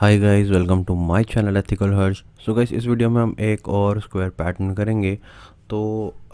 Hi guys, welcome to my channel Ethical Harsh. So guys, इस video में हम एक और स्क्वायर पैटर्न करेंगे। तो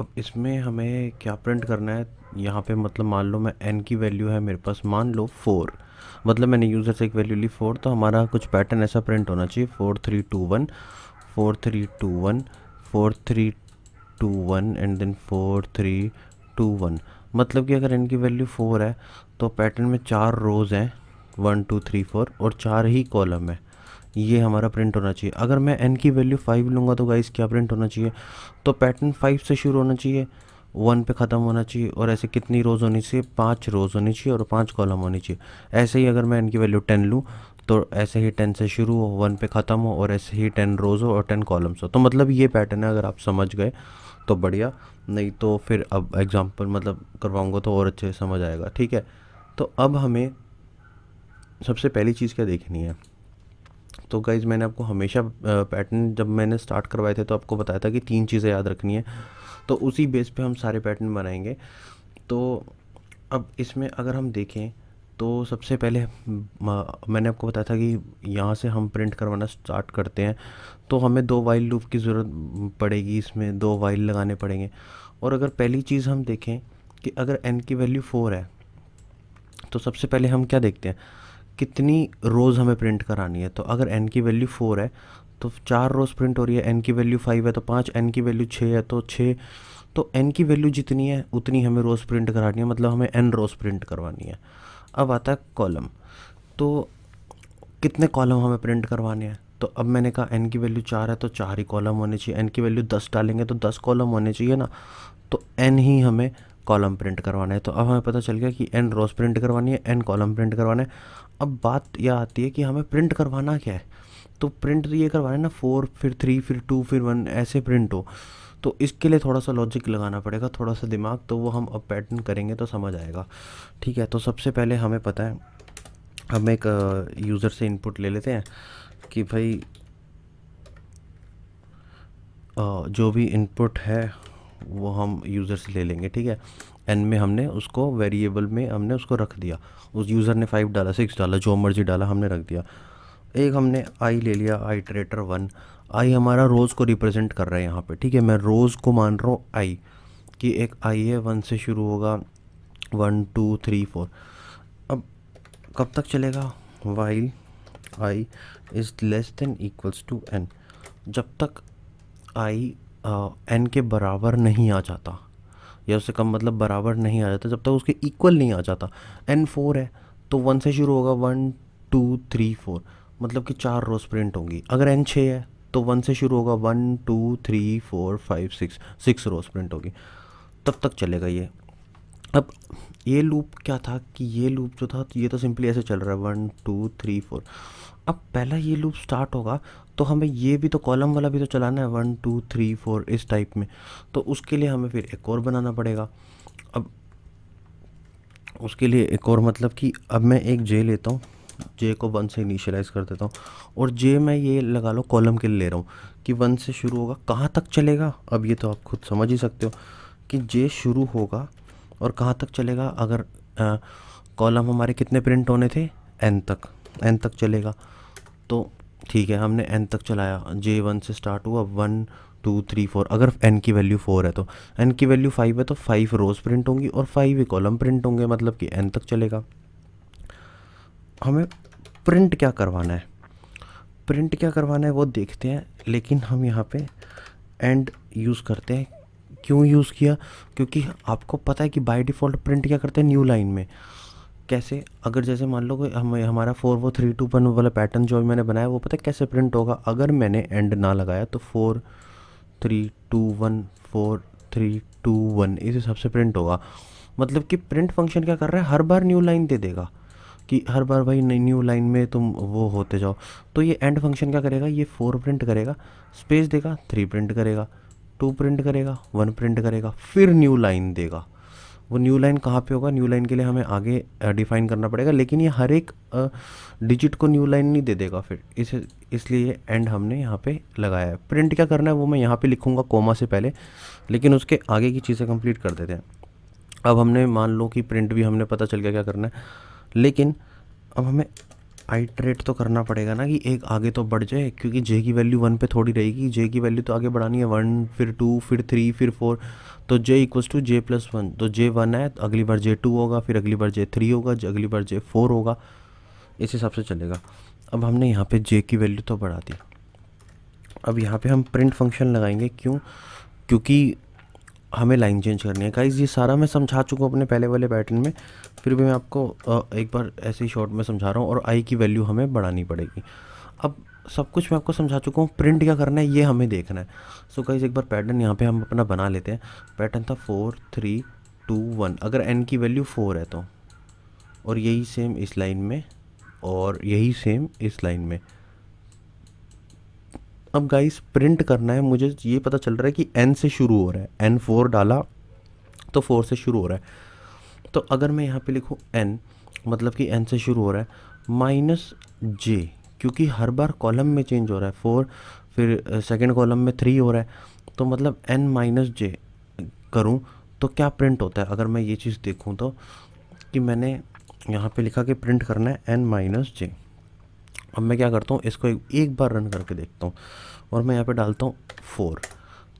अब इसमें हमें क्या प्रिंट करना है यहाँ पे, मतलब मान लो मैं n की वैल्यू है मेरे पास, मान लो 4। मतलब मैंने यूज़र से एक वैल्यू ली 4, तो हमारा कुछ पैटर्न ऐसा प्रिंट होना चाहिए 4321 4321 4321 एंड देन 4321। मतलब कि अगर n की वैल्यू 4 है तो पैटर्न में 4 रोज़ हैं, 1 2 3 4, और 4 ही कॉलम है। ये हमारा प्रिंट होना चाहिए। अगर मैं n की वैल्यू 5 लूँगा तो गाइस क्या प्रिंट होना चाहिए, तो पैटर्न 5 से शुरू होना चाहिए, 1 पे ख़त्म होना चाहिए, और ऐसे कितनी रोज़ होनी चाहिए, 5 रोज़ होनी चाहिए और 5 कॉलम होनी चाहिए। ऐसे ही अगर मैं n की वैल्यू 10 लूँ तो ऐसे ही 10 से शुरू हो, 1 पे ख़त्म हो, और ऐसे ही 10 रोज़ हो और 10 कॉलम्स हो। तो मतलब ये पैटर्न है, अगर आप समझ गए तो बढ़िया, नहीं तो फिर अब एग्जांपल मतलब करवाऊंगा तो और अच्छे से समझ आएगा। ठीक है, तो अब हमें सबसे पहली चीज़ क्या देखनी है। तो गाइज़, मैंने आपको हमेशा पैटर्न जब मैंने स्टार्ट करवाए थे तो आपको बताया था कि 3 चीज़ें याद रखनी है, तो उसी बेस पे हम सारे पैटर्न बनाएंगे। तो अब इसमें अगर हम देखें तो सबसे पहले मैंने आपको बताया था कि यहाँ से हम प्रिंट करवाना स्टार्ट करते हैं तो हमें 2 वाइल लूप की ज़रूरत पड़ेगी, इसमें 2 वाइल लगाने पड़ेंगे। और अगर पहली चीज़ हम देखें कि अगर n की वैल्यू 4 है तो सबसे पहले हम क्या देखते हैं, कितनी रोज़ हमें प्रिंट करानी है। तो अगर n की वैल्यू 4 है तो 4 रोज़ प्रिंट हो रही है, n की वैल्यू 5 है तो 5, n की वैल्यू 6 है तो 6। तो n की वैल्यू जितनी है उतनी हमें रोज़ प्रिंट करानी है, मतलब हमें n रोज़ प्रिंट करवानी है। अब आता है कॉलम। तो कितने कॉलम हमें प्रिंट करवाने हैं, तो अब मैंने कहा n की वैल्यू 4 है तो 4 ही कॉलम होने चाहिए, n की वैल्यू 10 डालेंगे तो 10 कॉलम होने चाहिए ना, तो n ही हमें कॉलम प्रिंट करवाना है। तो अब हमें पता चल गया कि n रोज़ प्रिंट करवानी है, n कॉलम प्रिंट करवाना है। अब बात यह आती है कि हमें प्रिंट करवाना क्या है। तो प्रिंट तो ये करवाना है ना, 4 फिर 3 फिर 2 फिर 1 ऐसे प्रिंट हो। तो इसके लिए थोड़ा सा लॉजिक लगाना पड़ेगा, थोड़ा सा दिमाग, तो वो हम अब पैटर्न करेंगे तो समझ आएगा। ठीक है, तो सबसे पहले हमें पता है, हम एक यूज़र से इनपुट ले लेते हैं कि भाई जो भी इनपुट है वो हम यूज़र से ले लेंगे। ठीक है, एन में हमने उसको वेरिएबल में हमने उसको रख दिया, उस यूज़र ने 5 डाला 6 डाला जो मर्जी डाला हमने रख दिया। एक हमने आई ले लिया, आई ट्रेटर 1। आई हमारा रोज़ को रिप्रेजेंट कर रहा है यहाँ पे। ठीक है, मैं रोज़ को मान रहा हूँ आई, कि एक आई है 1 से शुरू होगा, 1 2 3 4। अब कब तक चलेगा, while I is less than equals to N, जब तक आई एन के बराबर नहीं आ जाता, या उससे कम, मतलब बराबर नहीं आ जाता, जब तक उसके इक्वल नहीं आ जाता। एन 4 है तो 1 से शुरू होगा, 1 2 3 4, मतलब कि 4 रोज प्रिंट होंगी। अगर एन 6 है तो 1 से शुरू होगा, 1 2 3 4 5 6, 6 रोज प्रिंट होगी। तब तक चलेगा ये। अब ये लूप क्या था कि ये लूप जो था ये तो सिंपली ऐसे चल रहा है, 1 2 3 4। अब पहला ये लूप स्टार्ट होगा तो हमें ये भी तो कॉलम वाला भी तो चलाना है, 1 2 3 4 इस टाइप में। तो उसके लिए हमें फिर एक और बनाना पड़ेगा। अब उसके लिए एक और, मतलब कि अब मैं एक जे लेता हूँ, जे को 1 से इनिशियलाइज़ कर देता हूँ, और जे मैं ये लगा लो कॉलम के लिए ले रहा हूँ कि 1 से शुरू होगा, कहाँ तक चलेगा। अब ये तो आप खुद समझ ही सकते हो कि जे शुरू होगा और कहाँ तक चलेगा। अगर कॉलम हमारे कितने प्रिंट होने थे, एन तक, एन तक चलेगा। तो ठीक है, हमने एन तक चलाया, जे 1 से स्टार्ट हुआ, 1 2 3 4। अगर एन की वैल्यू 4 है तो एन की वैल्यू 5 है तो 5 रोज़ प्रिंट होंगी और 5 ही कॉलम प्रिंट होंगे, मतलब कि एन तक चलेगा। हमें प्रिंट क्या करवाना है, प्रिंट क्या करवाना है वो देखते हैं, लेकिन हम यहाँ पे एंड यूज़ करते हैं। क्यों यूज़ किया, क्योंकि आपको पता है कि बाय डिफ़ॉल्ट प्रिंट क्या करते हैं न्यू लाइन में। कैसे, अगर जैसे मान लो कि हम हमारा 4 वो 3 2 1 वाला पैटर्न जो मैंने बनाया वो पता है कैसे प्रिंट होगा। अगर मैंने एंड ना लगाया तो 4 3 2 1 4 3 2 1 इस हिसाब से प्रिंट होगा। मतलब कि प्रिंट फंक्शन क्या कर रहा है, हर बार न्यू लाइन दे देगा, कि हर बार भाई न्यू लाइन में तुम वो होते जाओ। तो ये एंड फंक्शन क्या करेगा, ये 4 प्रिंट करेगा, स्पेस देगा, 3 प्रिंट करेगा, 2 प्रिंट करेगा, 1 प्रिंट करेगा, फिर न्यू लाइन देगा। वो न्यू लाइन कहाँ पे होगा, न्यू लाइन के लिए हमें आगे डिफाइन करना पड़ेगा, लेकिन ये हर एक डिजिट को न्यू लाइन नहीं दे देगा फिर, इसलिए ये एंड हमने यहाँ पे लगाया है। प्रिंट क्या करना है वो मैं यहाँ पे लिखूँगा कोमा से पहले, लेकिन उसके आगे की चीज़ें कंप्लीट कर देते हैं। अब हमने मान लो कि प्रिंट भी हमने पता चल गया क्या करना है, लेकिन अब हमें आइट्रेट तो करना पड़ेगा ना कि एक आगे तो बढ़ जाए, क्योंकि जे की वैल्यू 1 पे थोड़ी रहेगी, जे की वैल्यू तो आगे बढ़ानी है 1, फिर 2, फिर 3, फिर 4। तो जे इक्वल्स टू जे प्लस 1, तो जे 1 है तो अगली बार जे 2 होगा, फिर अगली बार जे 3 होगा, अगली बार जे 4 होगा, इस हिसाब से चलेगा। अब हमने यहाँ पे जे की वैल्यू तो बढ़ा दी। अब यहाँ पे हम प्रिंट फंक्शन लगाएंगे, क्यों? क्योंकि हमें लाइन चेंज करनी है। गाइस ये सारा मैं समझा चुका हूँ अपने पहले वाले पैटर्न में, फिर भी मैं आपको एक बार ऐसे ही शॉर्ट में समझा रहा हूँ। और आई की वैल्यू हमें बढ़ानी पड़ेगी। अब सब कुछ मैं आपको समझा चुका हूँ, प्रिंट क्या करना है ये हमें देखना है। सो गाइस एक बार पैटर्न यहाँ पे हम अपना बना लेते हैं। पैटर्न था 4 3 2 1। अगर एन की वैल्यू 4 है तो, और यही सेम इस लाइन में, और यही सेम इस लाइन में। अब गाइस प्रिंट करना है, मुझे ये पता चल रहा है कि एन से शुरू हो रहा है, एन 4 डाला तो 4 से शुरू हो रहा है। तो अगर मैं यहाँ पे लिखूँ एन, मतलब कि एन से शुरू हो रहा है माइनस जे, क्योंकि हर बार कॉलम में चेंज हो रहा है 4, फिर सेकंड कॉलम में 3 हो रहा है, तो मतलब एन माइनस जे करूँ तो क्या प्रिंट होता है। अगर मैं ये चीज़ देखूँ तो, कि मैंने यहाँ पे लिखा कि प्रिंट करना है एन माइनस जे। अब मैं क्या करता हूँ, इसको एक बार रन करके देखता हूँ, और मैं यहाँ पे डालता हूँ 4।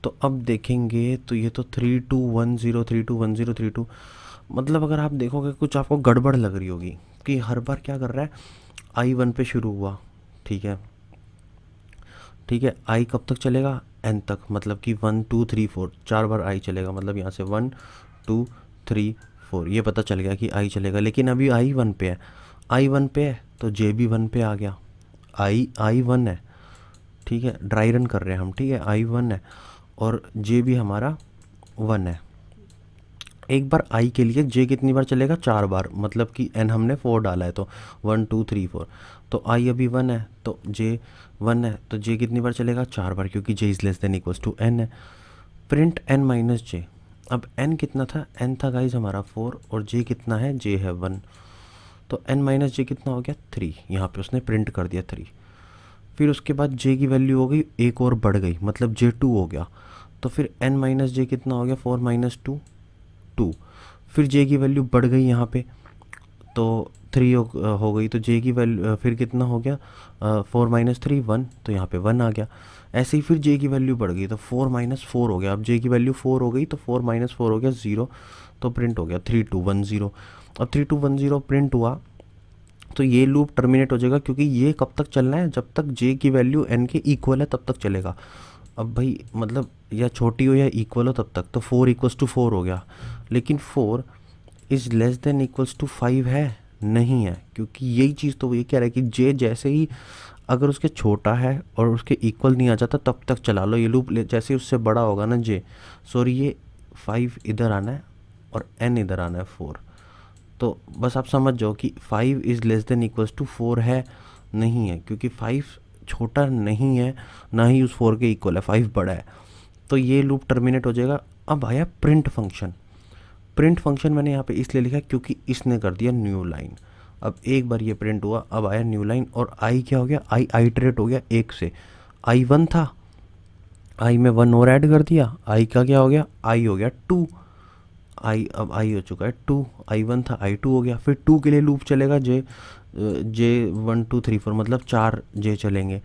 तो अब देखेंगे तो ये तो 3210 3210 मतलब अगर आप देखोगे कुछ आपको गड़बड़ लग रही होगी कि हर बार क्या कर रहा है, आई 1 पे शुरू हुआ, ठीक है, ठीक है, आई कब तक चलेगा, एन तक, मतलब कि 1 2 3 4 4 बार आई चलेगा, मतलब यहाँ से 1 2 3 4, ये पता चल गया कि आई चलेगा। लेकिन अभी आई 1 पे है, आई 1 पे है तो जे भी 1 पे आ गया, आई 1 है, ठीक है, ड्राई रन कर रहे हैं हम, ठीक है, आई 1 है और जे भी हमारा 1 है। एक बार आई के लिए जे कितनी बार चलेगा, 4 बार, मतलब कि एन हमने 4 डाला है तो 1 2 3 4, तो आई अभी 1 है तो जे 1 है, तो जे कितनी बार चलेगा, 4 बार, क्योंकि j is less than equals to n है। Print n minus j. अब एन कितना था, एन था गाइज हमारा 4, और जे कितना है, जे है 1, तो एन माइनस जे कितना हो गया 3, यहाँ पे उसने प्रिंट कर दिया 3। फिर उसके बाद जे की वैल्यू हो गई एक और बढ़ गई, मतलब जे 2 हो गया, तो फिर एन माइनस जे कितना हो गया, 4 माइनस 2 2। फिर जे की वैल्यू बढ़ गई यहाँ पे, तो 3 हो गई, तो जे की वैल्यू फिर कितना हो गया, 4 माइनस 3 1, तो यहाँ पे 1 आ गया। ऐसे ही फिर जे की वैल्यू बढ़ गई तो 4 माइनस 4 हो गया, अब जे की वैल्यू 4 हो गई तो 4 माइनस 4 हो गया 0, तो प्रिंट हो गया 3210। अब 3210 प्रिंट हुआ तो ये लूप टर्मिनेट हो जाएगा, क्योंकि ये कब तक चलना है, जब तक जे की वैल्यू एन के इक्वल है तब तक चलेगा। अब भाई मतलब या छोटी हो या इक्वल हो तब तक, तो 4 इक्वल्स टू 4 हो गया, लेकिन 4 is less than equals to 5 है, नहीं है, क्योंकि यही चीज़ तो वो ये कह रहा है कि जे जैसे ही अगर उसके छोटा है और उसके इक्वल नहीं आ जाता तब तक चला लो ये लूप, जैसे ही उससे बड़ा होगा ना जे, सॉरी ये 5 इधर आना है और एन इधर आना है 4, तो बस आप समझ जाओ कि 5 is less than equals to 4 है, नहीं है, क्योंकि 5 छोटा नहीं है ना ही उस 4 के इक्वल है, 5 बड़ा है, तो ये लूप टर्मिनेट हो जाएगा। अब आया प्रिंट फंक्शन। प्रिंट फंक्शन मैंने यहाँ पे इसलिए लिखा क्योंकि इसने कर दिया न्यू लाइन। अब एक बार ये प्रिंट हुआ, अब आया न्यू लाइन, और आई क्या हो गया, आई आइटरेट हो गया 1 से, आई 1 था, आई में 1 और ऐड कर दिया, आई का क्या हो गया, आई हो गया 2, आई अब आई हो चुका है 2, आई 1 था आई 2 हो गया। फिर 2 के लिए लूप चलेगा जे 1 2 3 4, मतलब 4 जे चलेंगे,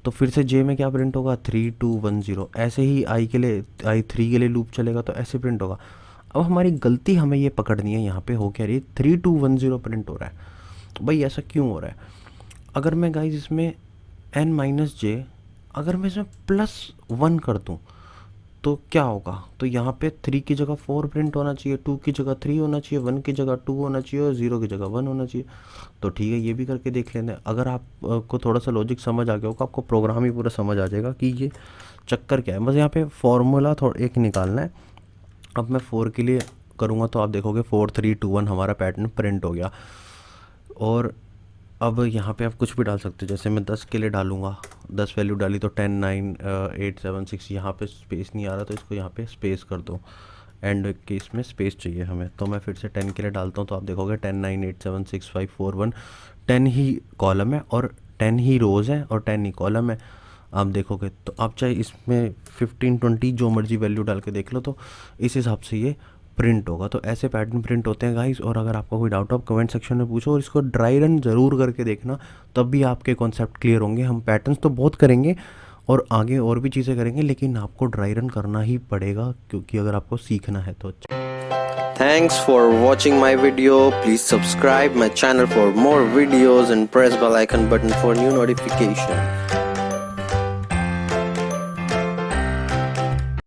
तो फिर से जे में क्या प्रिंट होगा, 3210। ऐसे ही आई के लिए, आई 3 के लिए लूप चलेगा तो ऐसे प्रिंट होगा। अब हमारी गलती हमें ये पकड़नी है, यहाँ पे हो क्या रही, 3210 प्रिंट हो रहा है। भाई ऐसा क्यों हो रहा है? अगर मैं गाइज इसमें एन माइनस जे, अगर मैं इसमें +1 कर दूँ तो क्या होगा, तो यहाँ पे 3 की जगह 4 प्रिंट होना चाहिए, 2 की जगह 3 होना चाहिए, 1 की जगह 2 होना चाहिए और 0 की जगह 1 होना चाहिए। तो ठीक है, ये भी करके देख लेते हैं। अगर आप को थोड़ा सा लॉजिक समझ आ गया होगा, आपको प्रोग्राम ही पूरा समझ आ जाएगा कि ये चक्कर क्या है। बस यहाँ पे फॉर्मूला थोड़ा एक निकालना है। अब मैं 4 के लिए करूँगा तो आप देखोगे 4 3 2 1 हमारा पैटर्न प्रिंट हो गया। और अब यहाँ पे आप कुछ भी डाल सकते हो, जैसे मैं 10 के लिए डालूँगा, 10 वैल्यू डाली तो 10 9 8 7 6, यहाँ पे स्पेस नहीं आ रहा तो इसको यहाँ पे स्पेस कर दो, एंड के इसमें स्पेस चाहिए हमें, तो मैं फिर से 10 के लिए डालता हूँ, तो आप देखोगे 10 9 8 7 6 5 4 1, 10 ही कॉलम है और 10 ही रोज़ है और 10 ही कॉलम है। आप देखोगे तो आप चाहे इसमें 15 20 जो मर्जी वैल्यू डाल के देख लो, तो इस हिसाब से ये प्रिंट होगा। तो ऐसे पैटर्न प्रिंट होते हैं गाइस। और अगर आपका कोई डाउट हो आप कमेंट सेक्शन में पूछो और इसको ड्राई रन ज़रूर करके देखना, तब भी आपके कॉन्सेप्ट क्लियर होंगे। हम पैटर्न्स तो बहुत करेंगे और आगे और भी चीज़ें करेंगे, लेकिन आपको ड्राई रन करना ही पड़ेगा, क्योंकि अगर आपको सीखना है तो। Thanks for watching my video. Please subscribe my channel for more videos and press bell icon button for new notification.